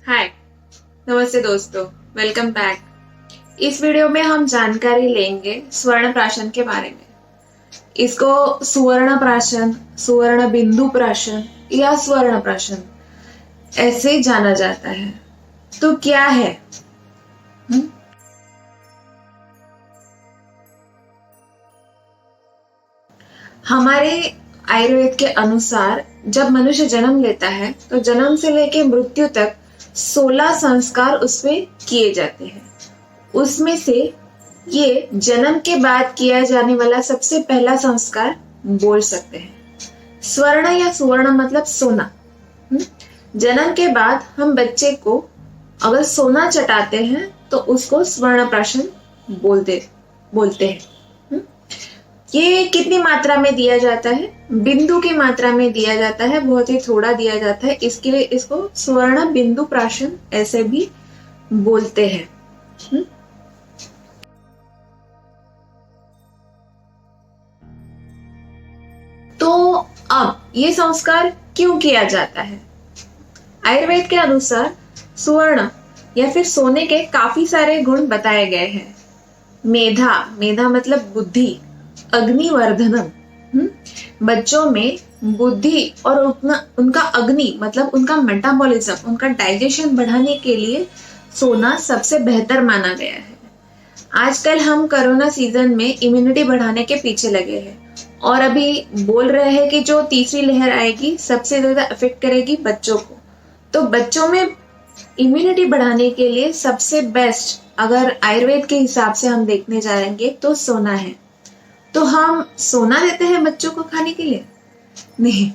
हाय, नमस्ते दोस्तों, welcome back. इस वीडियो में हम जानकारी लेंगे स्वर्ण प्राशन के बारे में। इसको सुवर्ण प्राशन, सुवर्ण बिंदु प्राशन या स्वर्ण प्राशन ऐसे जाना जाता है। तो क्या है? हुँ? हमारे आयुर्वेद के अनुसार जब मनुष्य जन्म लेता है तो जन्म से लेकर मृत्यु तक 16 संस्कार उसमें किए जाते हैं। उसमें से ये जन्म के बाद किया जाने वाला सबसे पहला संस्कार बोल सकते हैं। स्वर्ण या सुवर्ण मतलब सोना। जन्म के बाद हम बच्चे को अगर सोना चटाते हैं तो उसको स्वर्ण प्राशन बोलते हैं। ये कितनी मात्रा में दिया जाता है? बिंदु की मात्रा में दिया जाता है, बहुत ही थोड़ा दिया जाता है, इसके लिए इसको स्वर्ण बिंदु प्राशन ऐसे भी बोलते हैं। तो अब ये संस्कार क्यों किया जाता है? आयुर्वेद के अनुसार सुवर्ण या फिर सोने के काफी सारे गुण बताए गए हैं। मेधा, मेधा मतलब बुद्धि, अग्निवर्धनम, बच्चों में बुद्धि और उनका अग्नि मतलब उनका मेटाबॉलिज्म, उनका डाइजेशन बढ़ाने के लिए सोना सबसे बेहतर माना गया है। आजकल हम कोरोना सीजन में इम्यूनिटी बढ़ाने के पीछे लगे हैं और अभी बोल रहे हैं कि जो तीसरी लहर आएगी सबसे ज्यादा अफेक्ट करेगी बच्चों को। तो बच्चों में इम्यूनिटी बढ़ाने के लिए सबसे बेस्ट अगर आयुर्वेद के हिसाब से हम देखने जाएंगे तो सोना है। तो हम सोना देते हैं बच्चों को खाने के लिए? नहीं,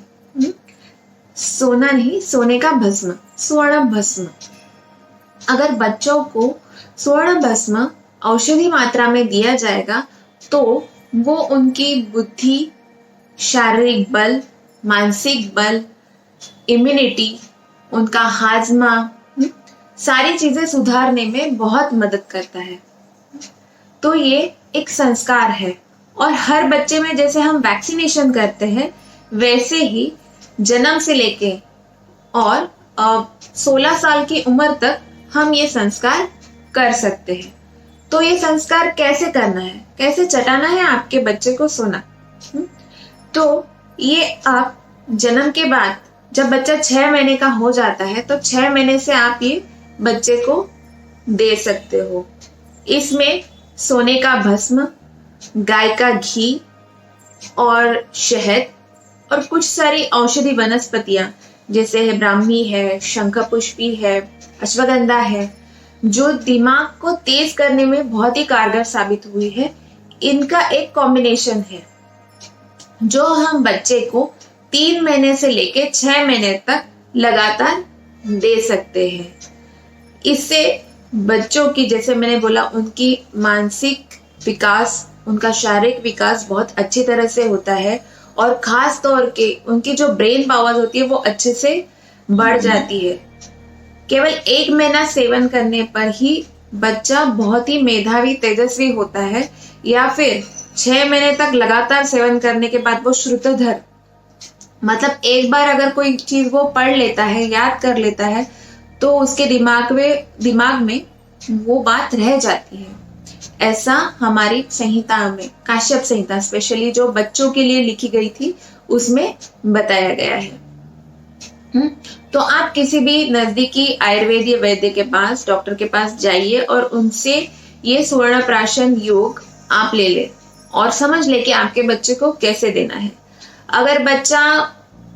सोना नहीं, सोने का भस्म, स्वर्ण भस्म। अगर बच्चों को स्वर्ण भस्म औषधि मात्रा में दिया जाएगा तो वो उनकी बुद्धि, शारीरिक बल, मानसिक बल, इम्यूनिटी, उनका हाजमा, सारी चीजें सुधारने में बहुत मदद करता है। तो ये एक संस्कार है और हर बच्चे में जैसे हम वैक्सीनेशन करते हैं वैसे ही जन्म से लेके और 16 साल की उम्र तक हम ये संस्कार कर सकते हैं। तो ये संस्कार कैसे करना है, कैसे चटाना है आपके बच्चे को सोना? तो ये आप जन्म के बाद जब बच्चा 6 महीने का हो जाता है तो 6 महीने से आप ये बच्चे को दे सकते हो। इसमें सोने का भस्म, गाय का घी और शहद और कुछ सारी औषधि वनस्पतियां जैसे है ब्राह्मी है, शंखपुष्पी है, अश्वगंधा है, जो दिमाग को तेज करने में बहुत ही कारगर साबित हुई है। इनका एक कॉम्बिनेशन है जो हम बच्चे को 3 महीने से लेके 6 महीने तक लगातार दे सकते हैं। इससे बच्चों की, जैसे मैंने बोला, उनकी मानसिक विकास, उनका शारीरिक विकास बहुत अच्छी तरह से होता है और खास तौर के उनकी जो ब्रेन पावर होती है वो अच्छे से बढ़ जाती है। केवल 1 महीना सेवन करने पर ही बच्चा बहुत ही मेधावी, तेजस्वी होता है, या फिर 6 महीने तक लगातार सेवन करने के बाद वो श्रुतधर, मतलब एक बार अगर कोई चीज वो पढ़ लेता है, याद कर लेता है तो उसके दिमाग में वो बात रह जाती है। ऐसा हमारी संहिता में, काश्यप संहिता स्पेशली जो बच्चों के लिए लिखी गई थी, उसमें बताया गया है। तो आप किसी भी नजदीकी आयुर्वेदीय वैद्य के पास, डॉक्टर के पास जाइए और उनसे ये स्वर्ण प्राशन योग आप ले ले और समझ ले कि आपके बच्चे को कैसे देना है। अगर बच्चा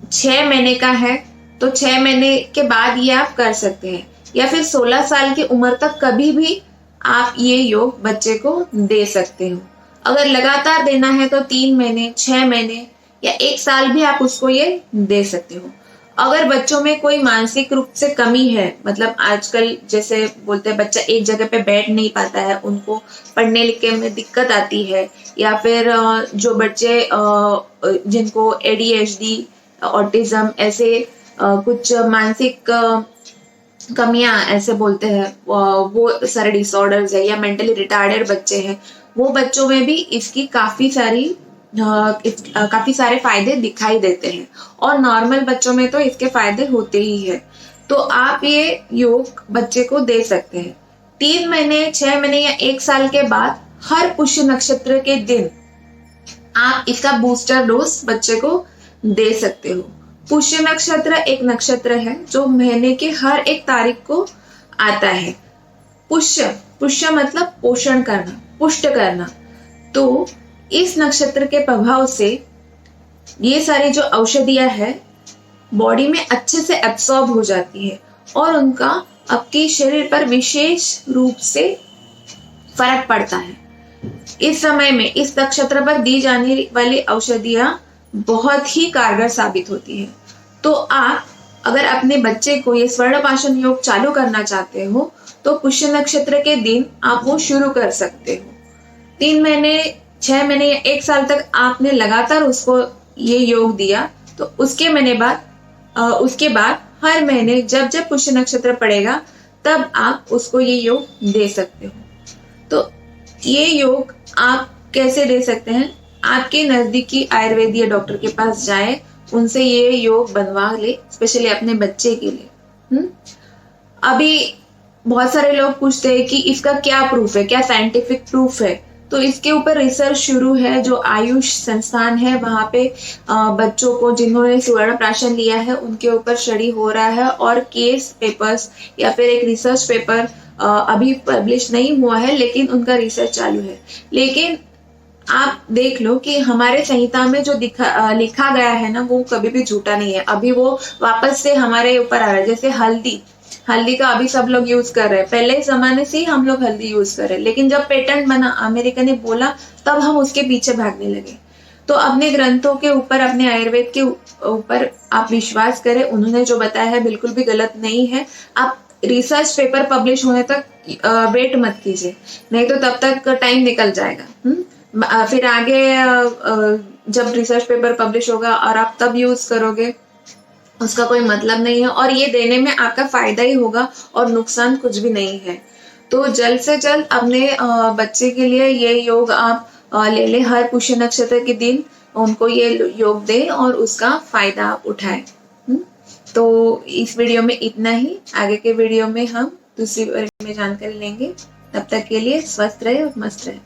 6 महीने का है तो 6 महीने के बाद ये आप कर सकते हैं, या फिर 16 साल की उम्र तक कभी भी आप ये योग बच्चे को दे सकते हो। अगर लगातार देना है तो 3 महीने, 6 महीने या 1 साल भी आप उसको ये दे सकते हो। अगर बच्चों में कोई मानसिक रूप से कमी है, मतलब आजकल जैसे बोलते हैं बच्चा एक जगह पे बैठ नहीं पाता है, उनको पढ़ने लिखने में दिक्कत आती है, या फिर जो बच्चे जिनको एडीएचडी, ऑटिज्म, ऐसे कुछ मानसिक कमियां ऐसे बोलते हैं, वो सारे डिसऑर्डर्स है, या मेंटली रिटार्डेड बच्चे हैं, वो बच्चों में भी इसकी काफी सारे फायदे दिखाई देते हैं और नॉर्मल बच्चों में तो इसके फायदे होते ही है। तो आप ये योग बच्चे को दे सकते हैं। 3 महीने, 6 महीने या 1 साल के बाद हर पुष्य नक्षत्र के दिन आप इसका बूस्टर डोज बच्चे को दे सकते हो। पुष्य नक्षत्र एक नक्षत्र है जो महीने के हर एक तारीख को आता है। पुष्य, पुष्य मतलब पोषण करना, पुष्ट करना। तो इस नक्षत्र के प्रभाव से ये सारी जो औषधियां है बॉडी में अच्छे से एब्सॉर्ब हो जाती है और उनका आपके शरीर पर विशेष रूप से फर्क पड़ता है। इस समय में इस नक्षत्र पर दी जाने वाली औषधियां बहुत ही कारगर साबित होती है। तो आप अगर अपने बच्चे को ये स्वर्णपाशन योग चालू करना चाहते हो तो पुष्य नक्षत्र के दिन आप वो शुरू कर सकते हो। 3 महीने, 6 महीने या 1 साल तक आपने लगातार उसको ये योग दिया तो उसके बाद हर महीने जब जब पुष्य नक्षत्र पड़ेगा तब आप उसको ये योग दे सकते हो। तो ये योग आप कैसे दे सकते हैं? आपके नजदीकी आयुर्वेदीय डॉक्टर के पास जाए, उनसे ये योग बनवा ले, स्पेशली अपने बच्चे के लिए। अभी बहुत सारे लोग पूछते हैं कि इसका क्या प्रूफ है, क्या साइंटिफिक प्रूफ है? तो इसके ऊपर रिसर्च शुरू है। जो आयुष संस्थान है वहां पे बच्चों को जिन्होंने स्वर्ण प्राशन लिया है उनके ऊपर स्टडी हो रहा है और केस पेपर्स या फिर एक रिसर्च पेपर अभी पब्लिश नहीं हुआ है, लेकिन उनका रिसर्च चालू है। लेकिन आप देख लो कि हमारे संहिता में जो लिखा गया है ना वो कभी भी झूठा नहीं है। अभी वो वापस से हमारे ऊपर आ रहा है। जैसे हल्दी का अभी सब लोग यूज कर रहे हैं, पहले जमाने से ही हम लोग हल्दी यूज कर रहे हैं, लेकिन जब पेटेंट बना, अमेरिका ने बोला, तब हम उसके पीछे भागने लगे। तो अपने ग्रंथों के ऊपर, अपने आयुर्वेद के ऊपर आप विश्वास करें। उन्होंने जो बताया है बिल्कुल भी गलत नहीं है। आप रिसर्च पेपर पब्लिश होने तक वेट मत कीजिए, नहीं तो तब तक टाइम निकल जाएगा। फिर आगे जब रिसर्च पेपर पब्लिश होगा और आप तब यूज करोगे, उसका कोई मतलब नहीं है और ये देने में आपका फायदा ही होगा और नुकसान कुछ भी नहीं है। तो जल्द से जल्द अपने बच्चे के लिए ये योग आप ले ले। हर पुष्य नक्षत्र के दिन उनको ये योग दे और उसका फायदा आप उठाए। तो इस वीडियो में इतना ही। आगे के वीडियो में हम दूसरी बारे में जानकारी लेंगे। तब तक के लिए स्वस्थ रहे और मस्त रहे।